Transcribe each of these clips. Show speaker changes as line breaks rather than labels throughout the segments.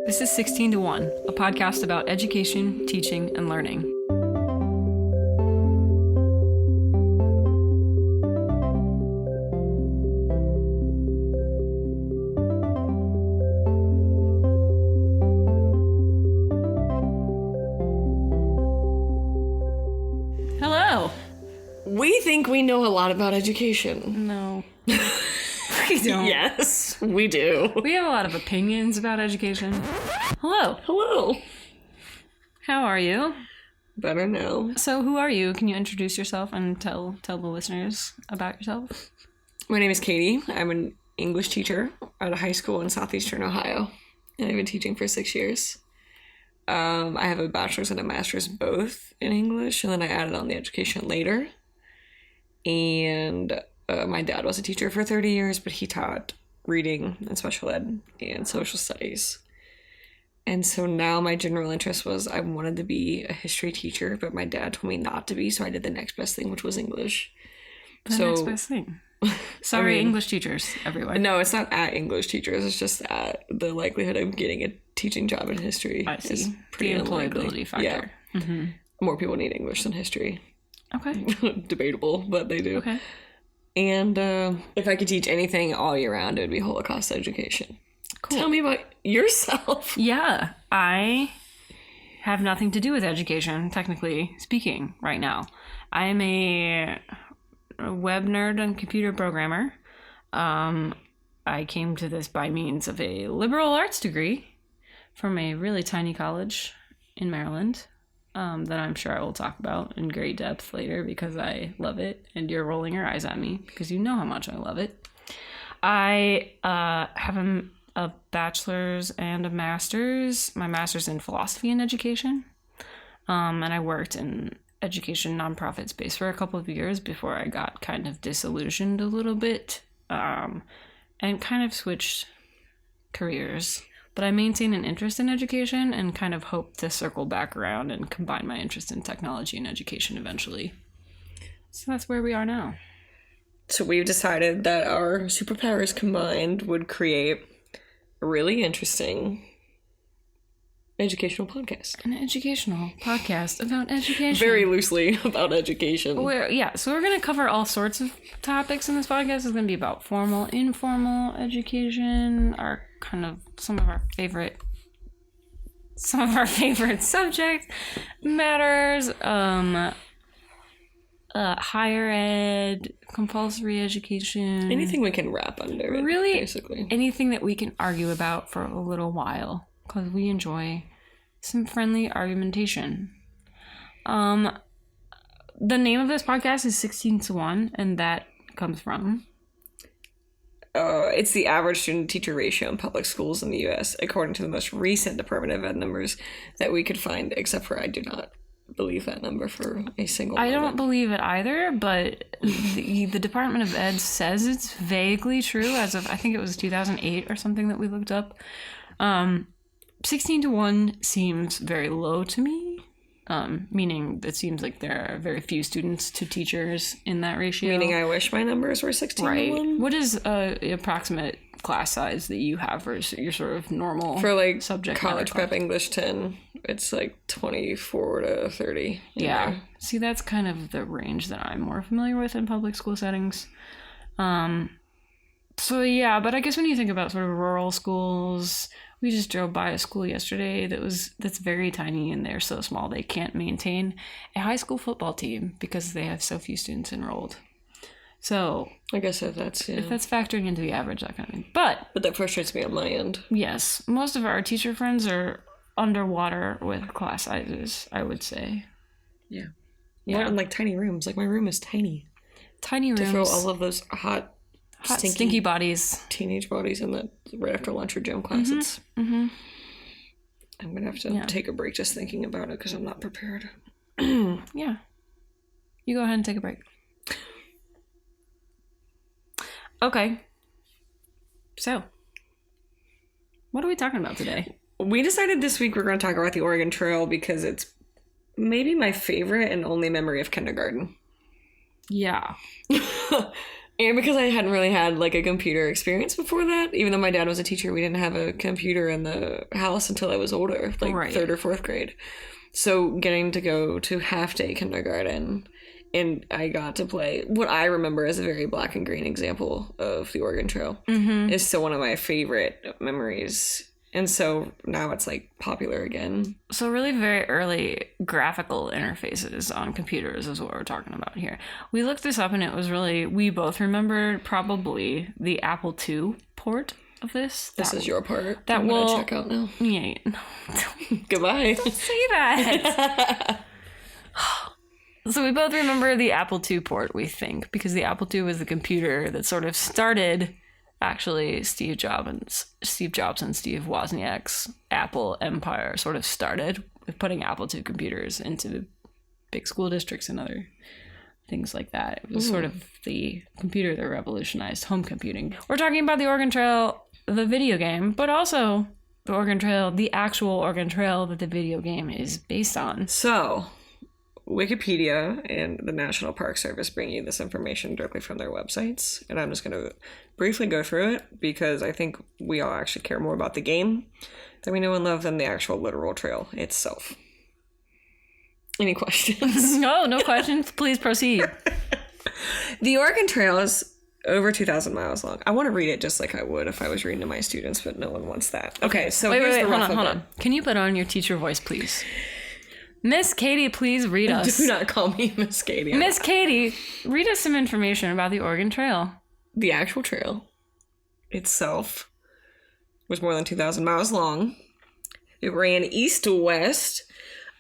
This is 16 to 1, a podcast about education, teaching, and learning. Hello.
We think we know a lot about education.
No. We don't.
Yes, we do.
We have a lot of opinions about education. Hello.
Hello.
How are you?
Better now.
So who are you? Can you introduce yourself and tell the listeners about yourself?
My name is Katie. I'm an English teacher at a high school in southeastern Ohio, and I've been teaching for 6 years. I have a bachelor's and a master's both in English, and then I added on the education later. And my dad was a teacher for 30 years, but he taught reading and special ed and social studies. And so now my general interest was I wanted to be a history teacher, but my dad told me not to be, so I did the next best thing, which was English.
Next best thing. Sorry, English teachers everywhere.
No, it's not at English teachers. It's just at the likelihood of getting a teaching job in history.
I see.
Is pretty
The
unlikely.
employability factor.
Yeah.
Mm-hmm.
More people need English than history.
Okay.
Debatable, but they do.
Okay.
And if I could teach anything all year round, it would be Holocaust education.
Cool.
Tell me about yourself.
Yeah, I have nothing to do with education, technically speaking, right now. I'm a web nerd and computer programmer. I came to this by means of a liberal arts degree from a really tiny college in Maryland that I'm sure I will talk about in great depth later because I love it, and you're rolling your eyes at me because you know how much I love it. I have a bachelor's and a master's. My master's in philosophy and education. And I worked in education nonprofit space for a couple of years before I got kind of disillusioned a little bit and kind of switched careers. But I maintain an interest in education and kind of hope to circle back around and combine my interest in technology and education eventually. So that's where we are now.
So we've decided that our superpowers combined would create a really interesting educational podcast.
An educational podcast about education.
Very loosely about education.
So we're going to cover all sorts of topics in this podcast. It's going to be about formal, informal education, some of our favorite subject matters, higher ed, compulsory education.
Anything we can wrap under it,
really,
basically.
Anything that we can argue about for a little while, because we enjoy some friendly argumentation. The name of this podcast is 16 to 1, and that comes from...
it's the average student-teacher ratio in public schools in the U.S., according to the most recent Department of Ed numbers that we could find, except for I do not believe that number for a single moment.
I don't believe it either, but the Department of Ed says it's vaguely true as of, I think it was 2008 or something that we looked up. 16 to 1 seems very low to me, meaning it seems like there are very few students to teachers in that ratio.
Meaning I wish my numbers were 16
right.
to 1.
What is the approximate class size that you have for your sort of normal
for like
subject
college
matter
prep English 10? It's like 24 to 30.
Yeah. See, that's kind of the range that I'm more familiar with in public school settings. So yeah, but I guess when you think about sort of rural schools, we just drove by a school yesterday that's very tiny, and they're so small they can't maintain a high school football team because they have so few students enrolled. So
I guess if that's
factoring into the average, that kind of thing. But
that frustrates me on my end.
Yes, most of our teacher friends are underwater with class sizes, I would say.
Yeah. Yeah, and like tiny rooms. Like my room is tiny.
Tiny rooms.
To throw all of those hot
stinky bodies.
Teenage bodies in that right after lunch or gym class. I'm going to have to take a break just thinking about it because I'm not prepared.
Yeah. You go ahead and take a break. Okay. So, what are we talking about today?
We decided this week we're going to talk about the Oregon Trail because it's maybe my favorite and only memory of kindergarten.
Yeah.
And because I hadn't really had like a computer experience before that, even though my dad was a teacher, we didn't have a computer in the house until I was older, like
Right.
3rd or 4th grade. So getting to go to half-day kindergarten, and I got to play what I remember as a very black and green example of the Oregon Trail, is still one of my favorite memories. And so now it's like popular again.
So really very early graphical interfaces on computers is what we're talking about here. We looked this up and it was really, we both remembered probably the Apple II port of this.
This is your part.
that
I'm
will-
gonna check out now.
Yeah, no,
Goodbye.
say that. So we both remember the Apple II port, we think, because the Apple II was the computer that sort of started, actually, Steve Jobs and Steve Wozniak's Apple empire sort of started with putting Apple II computers into big school districts and other things like that. It was sort of the computer that revolutionized home computing. We're talking about the Oregon Trail, the video game, but also the Oregon Trail, the actual Oregon Trail that the video game is based on.
So, Wikipedia and the National Park Service bring you this information directly from their websites, and I'm just going to briefly go through it because I think we all actually care more about the game that we know and love than the actual literal trail itself. Any questions?
No questions. Please proceed.
The Oregon Trail is over 2,000 miles long. I want to read it just like I would if I was reading to my students, but no one wants that. Okay, so
Wait,
here's the
hold
rough
on.
of it.
Can you put on your teacher voice, please? Miss Katie, please read us.
Do not call me Miss Katie.
Miss Katie, read us some information about the Oregon Trail.
The actual trail itself was more than 2,000 miles long. It ran east to west,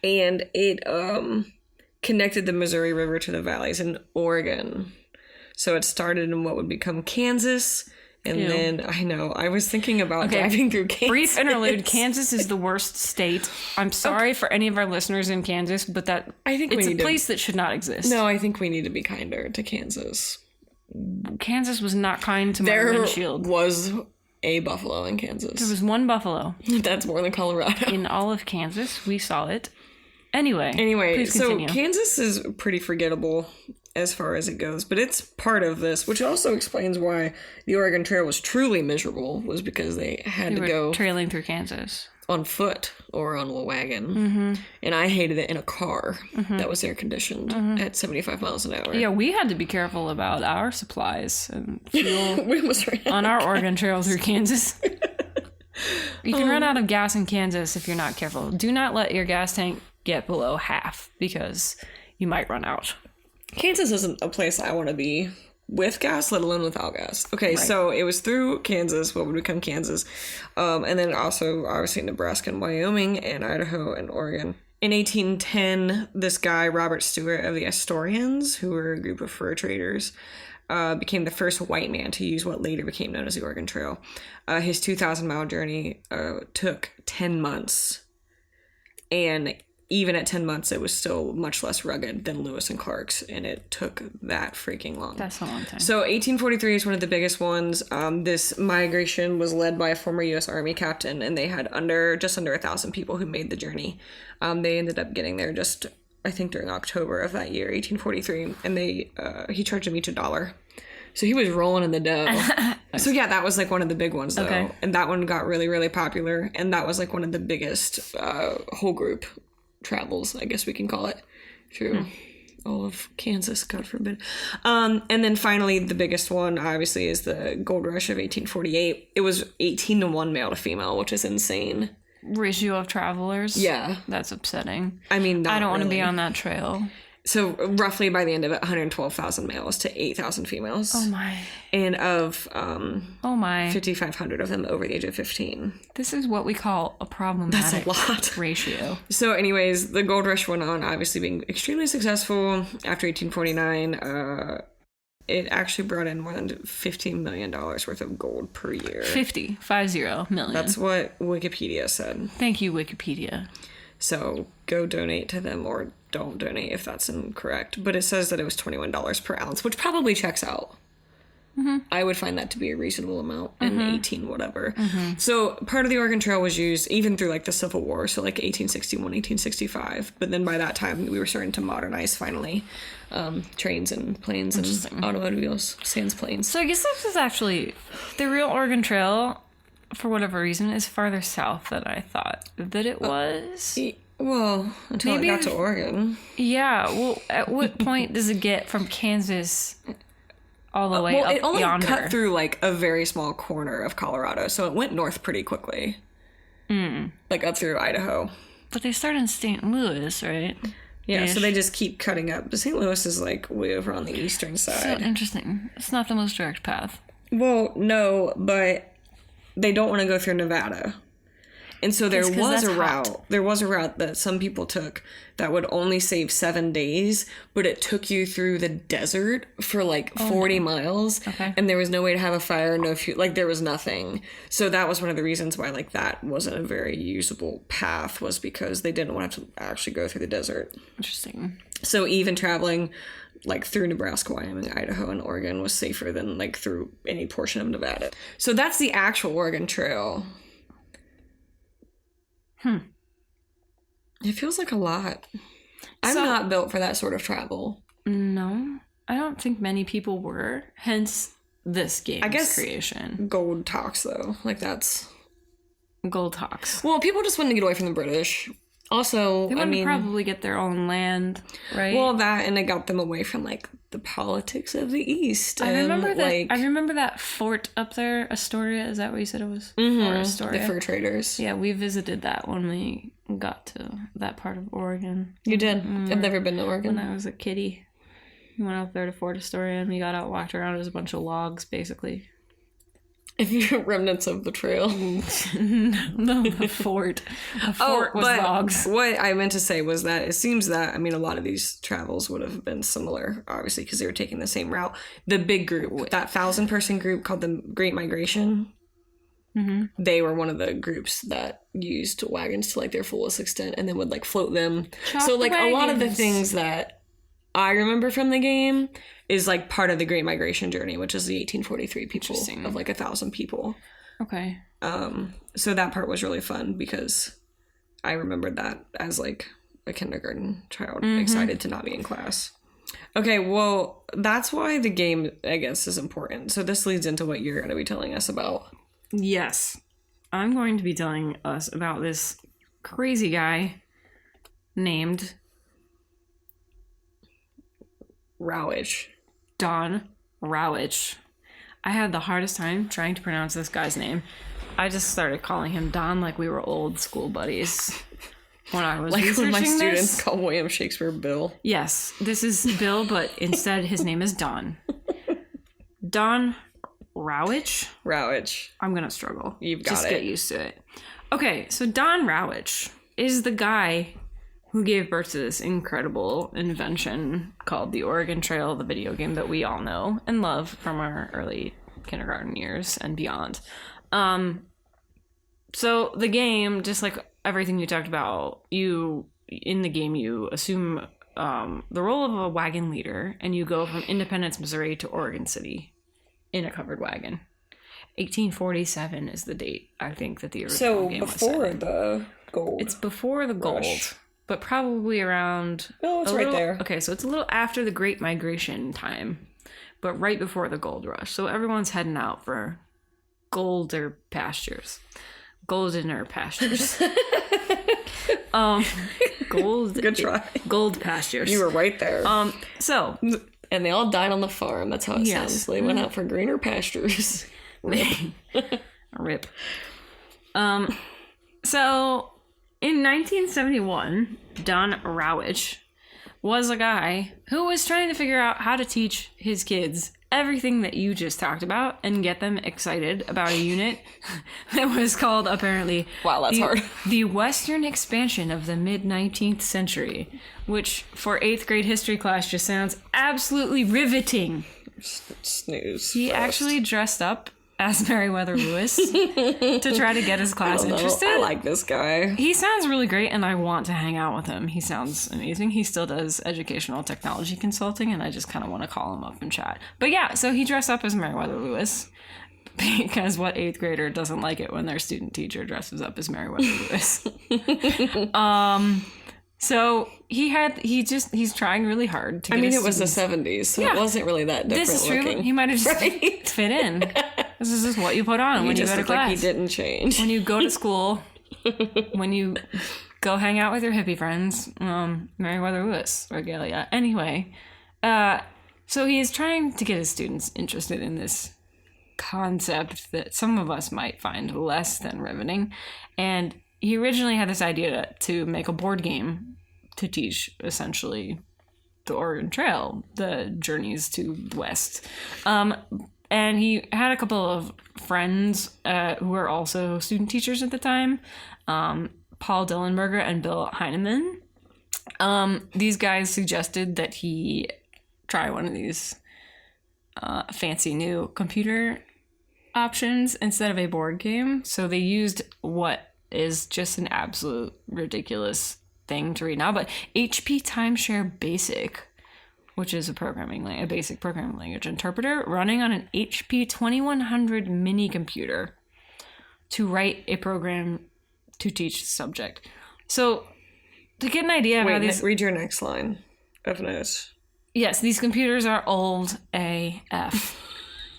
and it connected the Missouri River to the valleys in Oregon. So it started in what would become Kansas, and
Ew.
then, I know, I was thinking about driving through Kansas.
Brief interlude. Kansas is the worst state. I'm sorry for any of our listeners in Kansas, but that
I think
it's
we
a
need
place that should not exist.
No, I think we need to be kinder to Kansas.
Kansas was not kind to my
There
windshield.
was a buffalo in Kansas.
There was one buffalo
That's more than Colorado.
in all of Kansas. We saw it. Anyway, please
So
continue.
Kansas is pretty forgettable as far as it goes, but it's part of this, which also explains why the Oregon Trail was truly miserable, was because they had
we
to
were
go
trailing through Kansas.
on foot or on a wagon. And I hated it in a car that was air conditioned at 75 miles an hour.
Yeah, we had to be careful about our supplies and fuel
We almost ran.
on our Oregon Trail through Kansas. You can run out of gas in Kansas if you're not careful. Do not let your gas tank get below half because you might run out.
Kansas isn't a place I want to be with gas, let alone without gas. Okay, so it was through Kansas, what would become Kansas, and then also obviously Nebraska and Wyoming and Idaho and Oregon. In 1810, this guy, Robert Stewart of the Astorians, who were a group of fur traders, became the first white man to use what later became known as the Oregon Trail. His 2,000-mile journey took 10 months, and even at 10 months, it was still much less rugged than Lewis and Clark's, and it took that freaking long.
That's a long time.
So 1843 is one of the biggest ones. This migration was led by a former U.S. Army captain, and they had just under 1,000 people who made the journey. They ended up getting there just, I think, during October of that year, 1843, and he charged them each $1. So he was rolling in the dough. So yeah, that was like one of the big ones though.
Okay.
And that one got really, really popular, and that was like one of the biggest whole group travels, I guess we can call it, through all of Kansas, God forbid. And then finally, the biggest one, obviously, is the gold rush of 1848. It was 18 to 1 male to female, which is insane.
Ratio of travelers.
Yeah.
That's upsetting.
I mean,
I don't want to be
really.
on that trail.
So roughly by the end of it, 112,000 males to 8,000 females.
Oh my.
And of
Oh my.
5,500 of them over the age of 15.
This is what we call a problematic
That's a lot.
ratio.
So anyways, the gold rush went on, obviously being extremely successful. After 1849, it actually brought in more than $15 million worth of gold per year.
50 million.
That's what Wikipedia said.
Thank you, Wikipedia.
So go donate to them, or don't donate if that's incorrect. But it says that it was $21 per ounce, which probably checks out. I would find that to be a reasonable amount, and 18 whatever. So part of the Oregon Trail was used even through like the Civil War, so like 1861, 1865. But then by that time, we were starting to modernize finally trains and planes and automobiles, sans planes.
So I guess this is actually the real Oregon Trail, for whatever reason, is farther south than I thought that it was.
Well, until
Maybe
I got to Oregon.
Yeah, well, at what point does it get from Kansas all the way up
it only
yonder?
cut through like a very small corner of Colorado, so it went north pretty quickly. Like up through Idaho.
But they start in St. Louis, right?
Yeah, so
Ish.
they just keep cutting up. But St. Louis is like way over on the eastern
So
side.
interesting. It's not the most direct path.
Well, no, but they don't want to go through Nevada. And so there
'cause
was
that's
a route.
hot.
There was a route that some people took that would only save 7 days, but it took you through the desert for like 40 miles.
Okay.
And there was no way to have a fire, no fuel, like there was nothing. So that was one of the reasons why like that wasn't a very usable path, was because they didn't want to have to actually go through the desert.
Interesting.
So even traveling like through Nebraska, Wyoming, Idaho, and Oregon was safer than like through any portion of Nevada. So that's the actual Oregon Trail. It feels like a lot. I'm
So-
not built for that sort of travel.
No, I don't think many people were. Hence this game's
guess-
creation.
Gold talks though. Like that's
Gold Talks.
well, people just wanted to get away from the British. Also,
They
I
would
mean,
probably get their own land, right?
well, that and it got them away from like the politics of the East.
I remember
and,
that.
like
I remember that fort up there, Astoria. Is that what you said it was? Or Astoria.
the fur traders.
Yeah, we visited that when we got to that part of Oregon.
You did. I've never been to
When
Oregon.
I was a kiddie, we went up there to Fort Astoria and we got out, walked around. It was a bunch of logs, basically.
If you're remnants of the trail.
No, the fort. The fort was logs.
What I meant to say was that it seems that, I mean, a lot of these travels would have been similar, obviously, because they were taking the same route. The big group, that 1,000-person group called the Great Migration, they were one of the groups that used wagons to like their fullest extent and then would like float them.
Chalk
So like a lot of the
wagons.
things that I remember from the game is like part of the Great Migration journey, which is the 1843 people
Interesting.
of like 1,000 people.
Okay.
So that part was really fun because I remembered that as like a kindergarten child, excited to not be in class. Okay, well, that's why the game, I guess, is important. So this leads into what you're going to be telling us about.
Yes. I'm going to be telling us about this crazy guy named
Rowage.
Don Rowich. I had the hardest time trying to pronounce this guy's name. I just started calling him Don like we were old school buddies when I was
Like when my
researching
students
this.
call William Shakespeare Bill.
Yes, this is Bill, but instead his name is Don. Don Rowich?
Rowage.
I'm gonna struggle.
You've got
Just
it.
get used to it. Okay, so Don Rowich is the guy who gave birth to this incredible invention called the Oregon Trail, the video game that we all know and love from our early kindergarten years and beyond. So the game, just like everything you talked about, you assume the role of a wagon leader, and you go from Independence, Missouri to Oregon City in a covered wagon. 1847 is the date, I think, that the original
So
game was
before
set.
the gold.
It's before the gold,
Rush.
but probably around...
Oh, it's
a
right
little-
there.
Okay, so it's a little after the Great Migration time, but right before the gold rush. So everyone's heading out for golder pastures. Goldener pastures. Gold...
Good try.
Gold pastures.
You were right there.
So...
And they all died on the farm. That's how it
Yes.
sounds. They went out for greener pastures.
Rip. So, in 1971, Don Rowich was a guy who was trying to figure out how to teach his kids everything that you just talked about and get them excited about a unit that was called, apparently,
Wow, that's
the,
hard.
the Western expansion of the mid-19th century, which for 8th grade history class just sounds absolutely riveting.
Snooze.
He
first.
actually dressed up as Meriwether Lewis to try to get his class interested.
I like this guy.
He sounds really great, and I want to hang out with him. He sounds amazing. He still does educational technology consulting, and I just kind of want to call him up and chat. But yeah, so he dressed up as Meriwether Lewis because what 8th grader doesn't like it when their student teacher dresses up as Meriwether Lewis? So he's trying really hard to get
it was the 70s, so it wasn't really that different.
This is true.
Looking.
He might have just fit in. This is just what you put on when you go to class.
Like he didn't change.
When you go to school, when you go hang out with your hippie friends, Meriwether Lewis regalia. Anyway, so he is trying to get his students interested in this concept that some of us might find less than riveting. And he originally had this idea to make a board game to teach essentially the Oregon Trail, the journeys to the West. And he had a couple of friends who were also student teachers at the time, Paul Dillenberger and Bill Heineman. These guys suggested that he try one of these fancy new computer options instead of a board game. So they used what is just an absolute ridiculous thing to read now, but HP Timeshare Basic, which is a basic programming language interpreter running on an HP 2100 mini computer to write a program to teach the subject. So to get an idea of how these...
read your next line of notes.
Yes, these computers are old AF.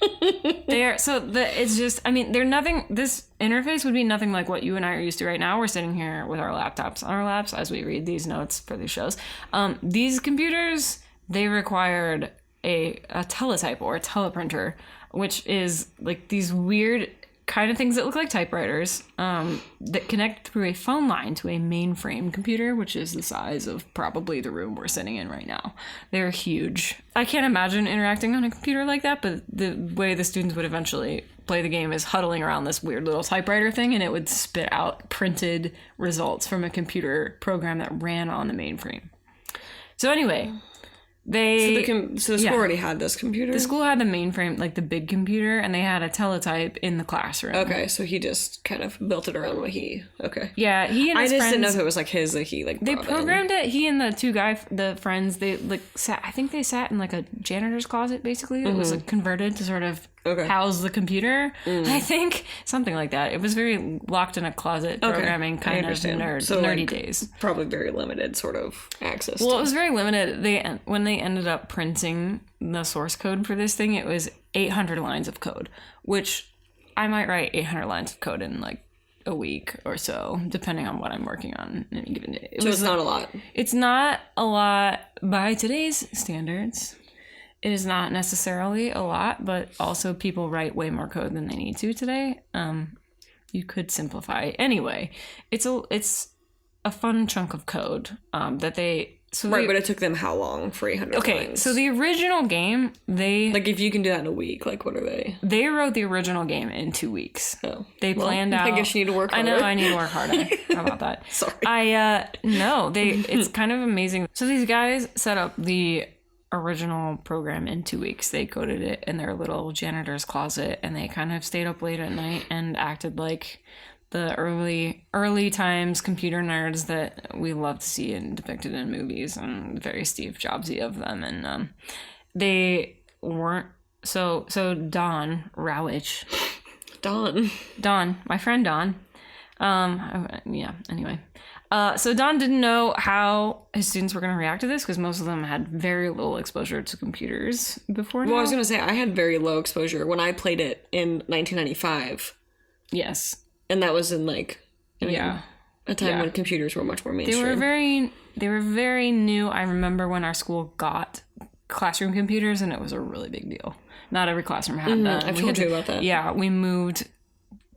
It's just, they're nothing, this interface would be nothing like what you and I are used to right now. We're sitting here with our laptops on our laps as we read these notes for these shows. These computers, they required a teletype or a teleprinter, which is like these weird kind of things that look like typewriters that connect through a phone line to a mainframe computer, which is the size of probably the room we're sitting in right now. They're huge. I can't imagine interacting on a computer like that, but the way the students would eventually play the game is huddling around this weird little typewriter thing, and it would spit out printed results from a computer program that ran on the mainframe. So anyway...
So the school already had this computer?
The school had the mainframe, like the big computer, and they had a teletype in the classroom.
Okay, so he just kind of built it around what he... Okay.
Yeah, he and his friends... I just
didn't know if it was like his that he like
They programmed it. He and the two the friends, they like sat... I think they sat in like a janitor's closet, basically. It was like converted to sort of house the computer, I think. Something like that. It was very locked in a closet programming kind of nerdy days.
Probably very limited sort of access.
Well, it was very limited. When they ended up printing the source code for this thing, it was 800 lines of code, which I might write 800 lines of code in like a week or so, depending on what I'm working on in any given day.
It's not a lot.
It's not a lot by today's standards. It is not necessarily a lot, but also people write way more code than they need to today. You could simplify. Anyway, it's a fun chunk of code that they...
but it took them how long for 800 lines?
So the original game, they...
Like, if you can do that in a week, like, what are they?
They wrote the original game in 2 weeks.
Oh.
They planned out...
I guess you need to work harder.
I know, I need to work harder. How about that?
Sorry.
No, it's kind of amazing. So these guys set up the original program in 2 weeks. They coded it in their little janitor's closet, and they kind of stayed up late at night and acted like... the early times computer nerds that we love to see and depicted in movies, and very Steve Jobsy of them. And they weren't so Don Rowich. Don, my friend Don. Anyway. So Don didn't know how his students were going to react to this because most of them had very little exposure to computers before now.
Well, I was going to say, I had very low exposure when I played it in 1995.
Yes.
And that was in a time when computers were much more mainstream.
They were very new. I remember when our school got classroom computers, and it was a really big deal. Not every classroom had them.
I've told you about that.
Yeah, we moved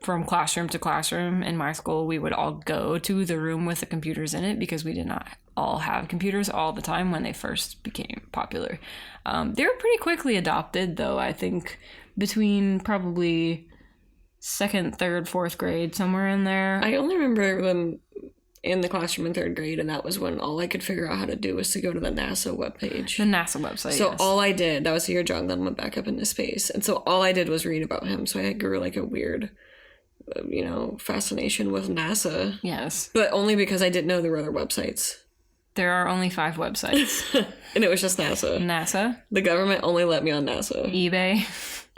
from classroom to classroom. In my school, we would all go to the room with the computers in it because we did not all have computers all the time when they first became popular. They were pretty quickly adopted, though, I think, between probably... 2nd, 3rd, 4th grade, somewhere in there.
I only remember them in the classroom in 3rd grade, and that was when all I could figure out how to do was to go to the NASA webpage.
The NASA website.
So
yes.
all I did, that was the year John Glenn went back up into space. And so all I did was read about him. So I grew like a weird, fascination with NASA.
Yes.
But only because I didn't know there were other websites.
There are only 5 websites.
And it was just NASA.
NASA.
The government only let me on NASA.
eBay.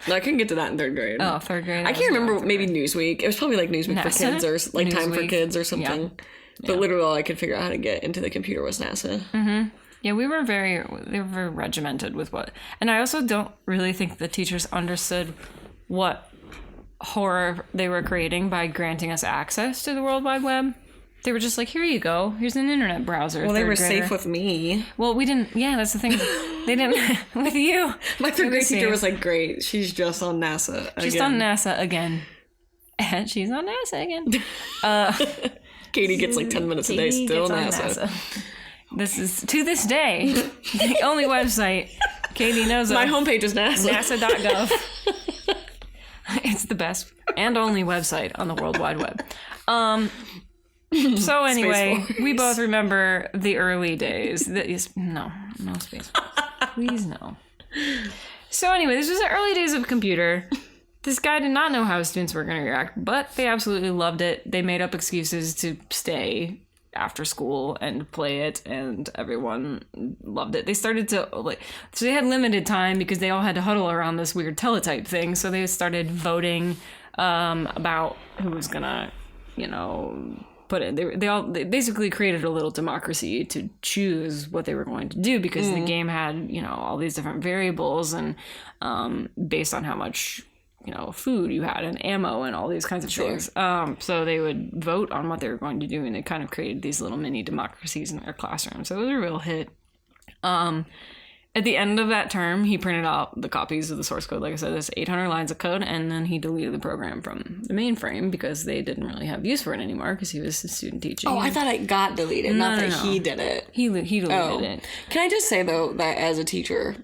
No, I couldn't get to that in 3rd grade.
Oh, 3rd grade.
I can't remember, maybe Newsweek. It was probably like Newsweek for
NASA?
kids or like Time for
Newsweek.
Kids or something. But literally all I could figure out how to get into the computer was NASA.
Yeah, they were very regimented with what. And I also don't really think the teachers understood what horror they were creating by granting us access to the World Wide Web. They were just like, here you go. Here's an internet browser.
Well, they were
3rd grader.
safe with me.
Well, we didn't. Yeah, that's the thing. They didn't with you.
My 3rd grade teacher
safe.
was like, great, she's just on NASA again.
She's on NASA again. And she's on NASA again.
Katie gets like 10 minutes a day,
Katie
still
gets on
NASA.
This is, to this day, the only website Katie knows
My
of.
homepage is NASA.
NASA.gov. It's the best and only website on the World Wide Web. So anyway,
Space Force.
we both remember the early days. No Space Force. Please no. So anyway, this was the early days of computer. This guy did not know how students were going to react, but they absolutely loved it. They made up excuses to stay after school and play it, and everyone loved it. They started to, so they had limited time because they all had to huddle around this weird teletype thing, so they started voting about who was going to, put it. They basically created a little democracy to choose what they were going to do because the game had, all these different variables and based on how much food you had and ammo and all these kinds of things. So they would vote on what they were going to do, and they kind of created these little mini democracies in their classroom. So it was a real hit. At the end of that term, he printed out the copies of the source code. Like I said, there's 800 lines of code, and then he deleted the program from the mainframe because they didn't really have use for it anymore because he was student teaching.
Oh, I thought it got deleted, not that he did it.
He deleted it.
Can I just say, though, that as a teacher,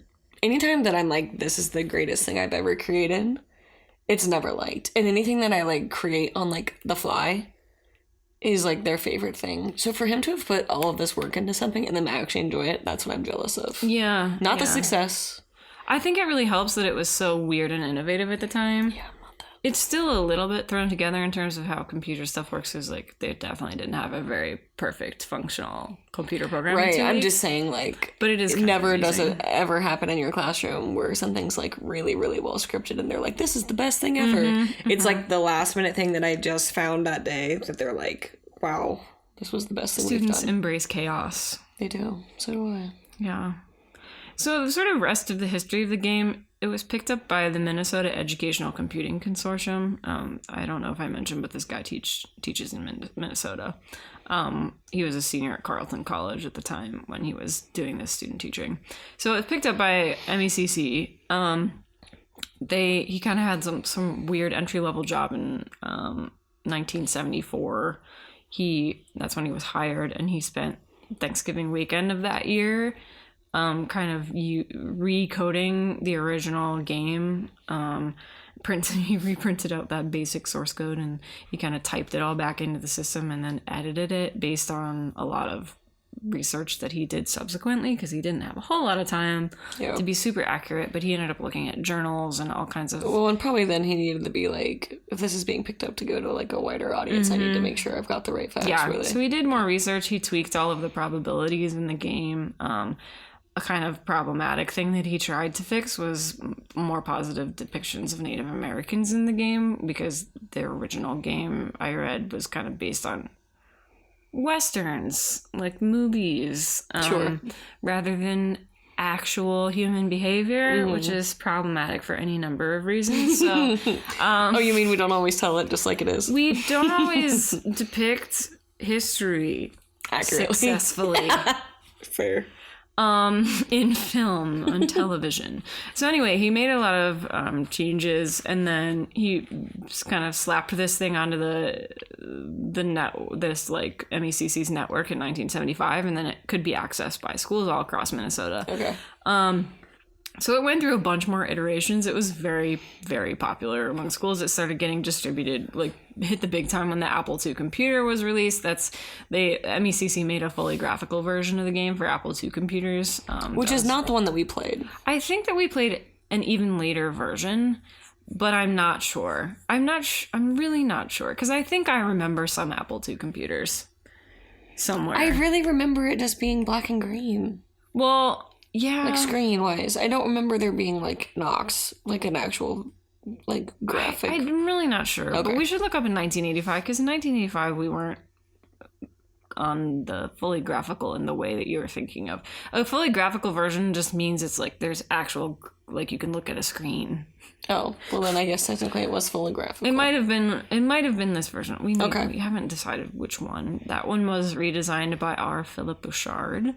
anytime that I'm like, this is the greatest thing I've ever created, it's never liked. And anything that I create on the fly is their favorite thing. So for him to have put all of this work into something and then actually enjoy it, that's what I'm jealous of.
Yeah.
Not the success.
I think it really helps that it was so weird and innovative at the time.
Yeah, not that.
It's still a little bit thrown together in terms of how computer stuff works, because they definitely didn't have a very perfect functional computer program.
Right, I'm just saying
but it is kind
never
of
does
amusing.
it ever happen in your classroom where something's really, really well scripted and they're like, this is the best thing ever. It's the last minute thing that I just found that day that they're like, wow, this was the best thing we've
Students
done.
embrace chaos.
They do. So do I.
Yeah. So the sort of rest of the history of the game, it was picked up by the Minnesota Educational Computing Consortium. I don't know if I mentioned, but this guy teaches in Minnesota. He was a senior at Carleton College at the time when he was doing this student teaching. So it was picked up by MECC. He kind of had some weird entry-level job in 1974. That's when he was hired, and he spent Thanksgiving weekend of that year kind of recoding the original game. He reprinted out that basic source code, and he kind of typed it all back into the system and then edited it based on a lot of research that he did subsequently, because he didn't have a whole lot of time to be super accurate, but he ended up looking at journals and all kinds of...
Well, and probably then he needed to be if this is being picked up to go to a wider audience, I need to make sure I've got the right facts.
Yeah,
really.
so he did more research. He tweaked all of the probabilities in the game. A kind of problematic thing that he tried to fix was more positive depictions of Native Americans in the game, because the original game I read was kind of based on Westerns, movies, rather than actual human behavior, which is problematic for any number of reasons. So,
oh, you mean we don't always tell it just like it is?
we don't always depict history
Accurately.
successfully.
Fair.
In film and television. So anyway, he made a lot of changes, and then he just kind of slapped this thing onto MECC's network in 1975, and then it could be accessed by schools all across Minnesota.
Okay.
So it went through a bunch more iterations. It was very, very popular among schools. It started getting distributed, like hit the big time when the Apple II computer was released. MECC made a fully graphical version of the game for Apple II computers.
Which is not the one that we played.
I think that we played an even later version, but I'm not sure. I'm really not sure, because I think I remember some Apple II computers somewhere.
I really remember it just being black and green.
Well, yeah.
Like screen-wise. I don't remember there being, like, Nox. Like, an actual, like, graphic.
I'm really not sure.
Okay.
But we should look up in 1985, because in 1985 we weren't on the fully graphical in the way that you were thinking of. A fully graphical version just means it's like there's actual, like you can look at a screen.
Oh, well then I guess technically it was fully graphical.
It might have been this version. We haven't decided which one. That one was redesigned by R. Philip Bouchard.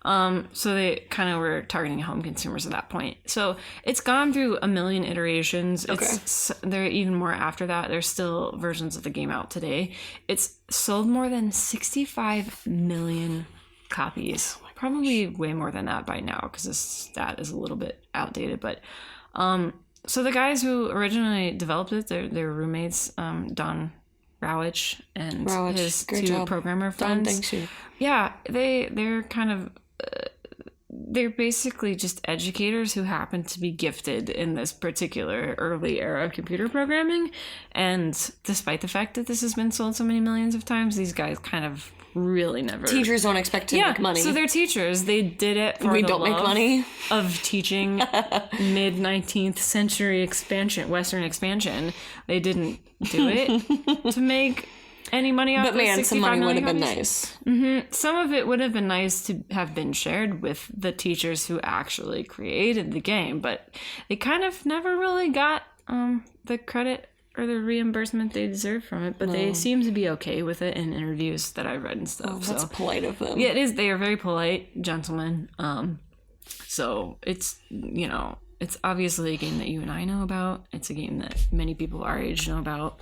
So they kind of were targeting home consumers at that point. So it's gone through a million iterations.
Okay.
There are even more after that. There's still versions of the game out today. It's sold more than 65 million copies. Probably way more than that by now, because this stat is a little bit outdated. But so the guys who originally developed it, they're roommates, Don Rowich and his two programmer friends.
Don, thanks you.
Yeah, they're kind of they're basically just educators who happen to be gifted in this particular early era of computer programming. And despite the fact that this has been sold so many millions of times, these guys kind of really never...
Teachers don't expect to make money.
So they're teachers. They did it for
we
the
don't
love
make money
of teaching mid-19th century Western expansion. They didn't do it to make any money off.
But man, some money would have been
nice. Mm-hmm. Some of it would have been nice to have been shared with the teachers who actually created the game, but they kind of never really got the credit or the reimbursement they deserve from it. But they seem to be okay with it in interviews that I've read and stuff.
Oh, that's polite of them.
Yeah, it is. They are very polite gentlemen. So it's, it's obviously a game that you and I know about. It's a game that many people our age know about.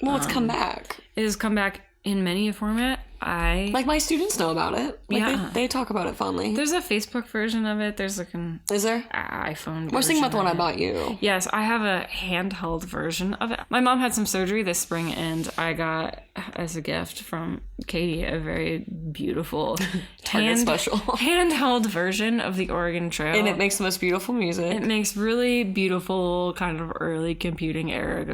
Well, it's come back.
It has come back in many a format.
Like, my students know about it. Like, they talk about it fondly.
There's a Facebook version of it. There's like an...
Is there?
iPhone
We're thinking about the one
I
bought you.
Yes, I have a handheld version of it. My mom had some surgery this spring, and I got, as a gift from Katie, a very beautiful handheld version of the Oregon Trail.
And it makes the most beautiful music.
It makes really beautiful kind of early computing era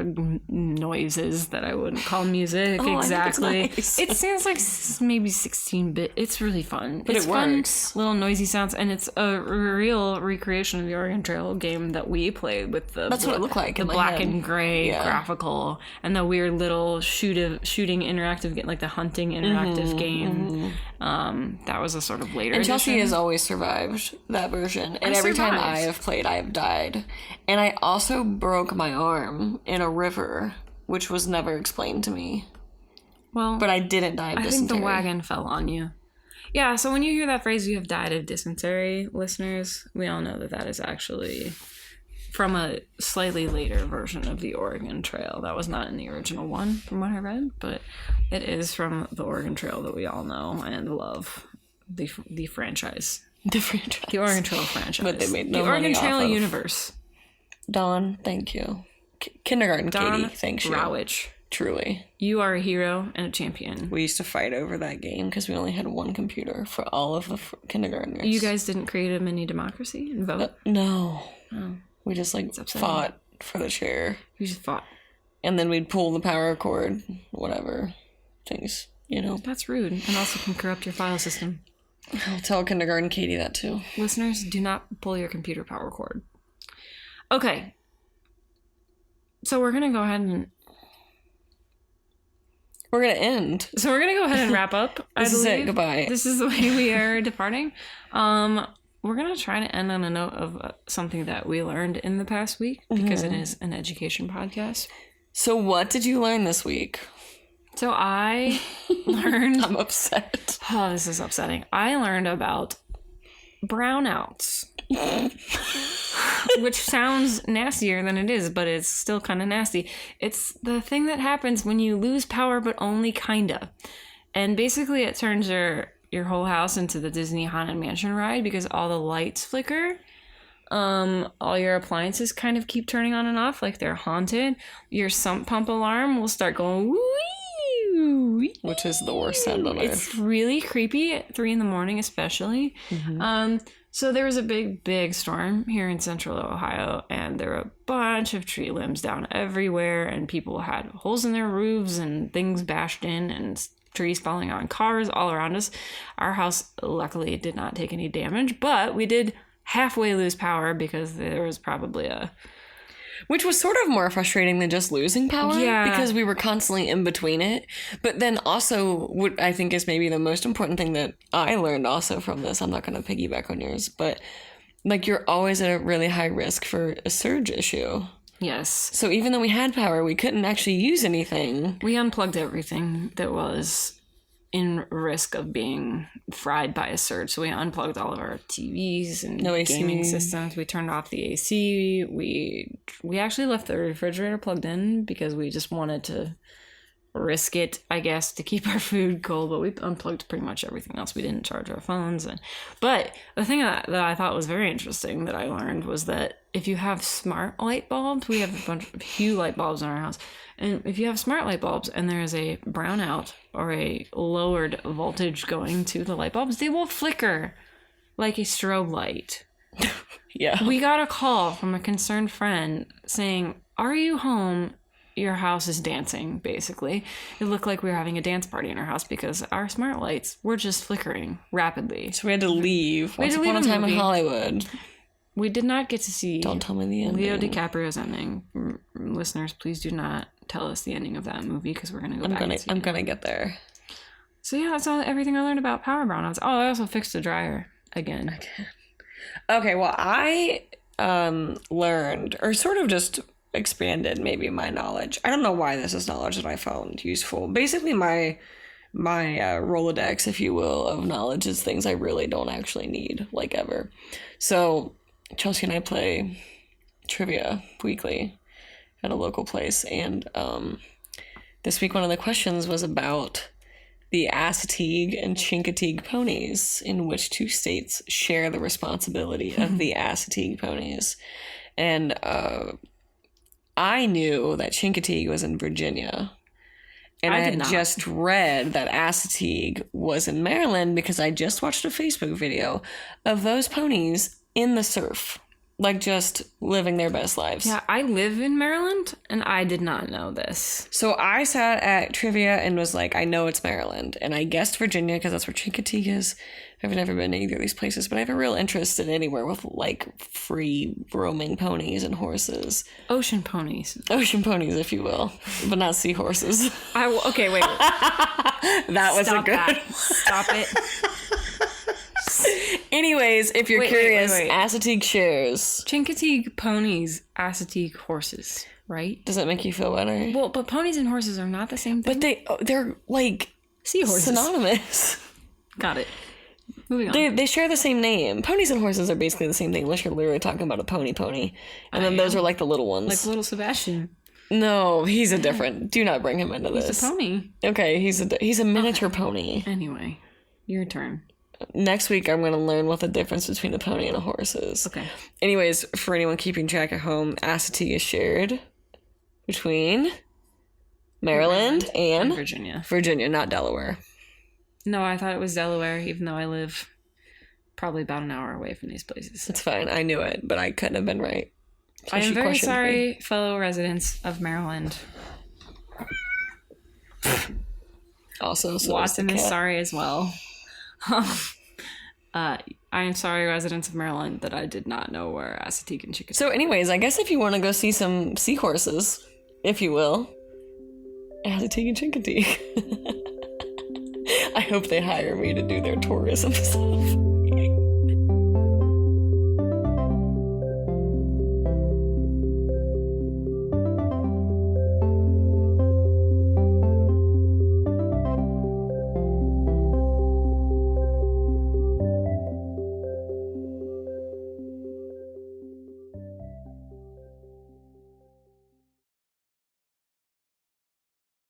noises that I wouldn't call music exactly.
I think it's nice.
It sounds like maybe 16-bit. It's really fun.
But
it's
it works.
Fun, little noisy sounds, and it's a real recreation of the Oregon Trail game that we played with the...
That's what it looked like
the
in my
black
head.
and gray graphical, and the weird little shooting interactive game, like the hunting interactive game. That was a sort of later
And Chelsea
edition.
has always survived that version. And every time I have played, I have died. And I also broke my arm in a river, which was never explained to me.
Well,
but I didn't die of dysentery.
I think the wagon fell on you. Yeah, so when you hear that phrase, you have died of dysentery, listeners, we all know that that is actually from a slightly later version of the Oregon Trail. That was not in the original one, from what I read, but it is from the Oregon Trail that we all know and love, the franchise.
The franchise.
The Oregon Trail franchise.
But they made no
the Oregon
money
Trail
off of.
universe.
Dawn, thank you. Kindergarten
Don
Katie, thanks you.
Rowich.
Truly.
You are a hero and a champion.
We used to fight over that game because we only had one computer for all of the kindergartners.
You guys didn't create a mini democracy and vote?
No.
Oh.
We just fought for the chair.
You just fought.
And then we'd pull the power cord, whatever things,
That's rude and also can corrupt your file system.
I'll tell Kindergarten Katie that too.
Listeners, do not pull your computer power cord. Okay. So we're going to go ahead and...
We're going to end.
So we're going to go ahead and wrap up,
This is it. Goodbye.
This is the way we are departing. We're going to try to end on a note of something that we learned in the past week, because it is an education podcast.
So what did you learn this week?
So I learned...
I'm upset.
Oh, this is upsetting. I learned about brownouts. Which sounds nastier than it is, but it's still kind of nasty. It's the thing that happens when you lose power, but only kinda. And basically it turns your whole house into the Disney Haunted Mansion ride because all the lights flicker All your appliances kind of keep turning on and off like they're haunted. Your sump pump alarm will start going wee,
Which is the worst sound on
it's
earth.
really creepy at 3 a.m, especially. So there was a big storm here in central Ohio, and there were a bunch of tree limbs down everywhere, and people had holes in their roofs and things bashed in, and trees falling on cars all around us. Our house luckily did not take any damage, but we did halfway lose power because there was probably
Which was sort of more frustrating than just losing power.
Yeah.
Because we were constantly in between it. But then also, what I think is maybe the most important thing that I learned also from this, I'm not going to piggyback on yours, but like you're always at a really high risk for a surge issue.
yes.
So even though we had power, we couldn't actually use anything.
We unplugged everything that was in risk of being fried by a surge. So we unplugged all of our TVs and
No AC.
gaming systems. We turned off the AC. We actually left the refrigerator plugged in because we just wanted to risk it, I guess, to keep our food cold. But we unplugged pretty much everything else. We didn't charge our phones. But the thing that I thought was very interesting that I learned was that if you have smart light bulbs, we have a few light bulbs in our house. And if you have smart light bulbs and there is a brownout or a lowered voltage going to the light bulbs, they will flicker like a strobe light.
Yeah.
We got a call from a concerned friend saying, "Are you home? Your house is dancing," basically. It looked like we were having a dance party in our house because our smart lights were just flickering rapidly.
So we had to leave.
We had
Once
to
upon
leave
a
the
time in
movie.
Hollywood.
We did not get to see
Don't tell me the ending.
Leo DiCaprio's ending. Listeners, please do not tell us the ending of that movie because we're gonna go back and see
I'm
it.
gonna get there.
So yeah, that's everything I learned about power brownouts. Oh, I also fixed the dryer again.
Okay, well, I learned, or sort of just expanded maybe my knowledge. I don't know why this is knowledge that I found useful. Basically, my Rolodex, if you will, of knowledge is things I really don't actually need, like ever. So Chelsea and I play trivia weekly at a local place, and this week one of the questions was about the Assateague and Chincoteague ponies, in which two states share the responsibility of the Assateague ponies. And I knew that Chincoteague was in Virginia. And
I
I
did
had
not.
just read that Assateague was in Maryland because I just watched a Facebook video of those ponies in the surf. Like, just living their best lives.
Yeah, I live in Maryland, and I did not know this.
So I sat at trivia and was like, I know it's Maryland. And I guessed Virginia because that's where Chincoteague is. I've never been to either of these places, but I have a real interest in anywhere with, like, free roaming ponies and horses.
Ocean ponies.
Ocean ponies, if you will, but not seahorses.
Okay, wait.
That was
Stop
a good
that. Stop it.
Anyways, if you're
Wait,
curious,
wait.
Assateague shares.
Chincoteague ponies, Assateague horses, right?
Does that make you feel better?
Well, but ponies and horses are not the same thing.
But they're like
Seahorses.
synonymous.
Got it. Moving on.
They share the same name. Ponies and horses are basically the same thing, unless you're literally talking about a pony. And then those are like the little ones.
Like little Sebastian.
No, he's a different. Do not bring him into this.
It's a pony.
Okay, he's a miniature pony.
Anyway, your turn.
Next week, I'm going to learn what the difference between a pony and a horse is.
Okay.
Anyways, for anyone keeping track at home, Assateague is shared between Maryland and
Virginia.
Virginia, not Delaware.
No, I thought it was Delaware, even though I live probably about an hour away from these places.
It's fine. I knew it, but I couldn't have been right. So
I
she
am very
questioned me.
sorry, fellow residents of Maryland.
Also, so
Watson
is
is
the cat.
sorry as well. I am sorry, residents of Maryland, that I did not know where Assateague and Chincoteague.
So, anyways, I guess if you want to go see some seahorses, if you will, Assateague and Chincoteague. I hope they hire me to do their tourism stuff.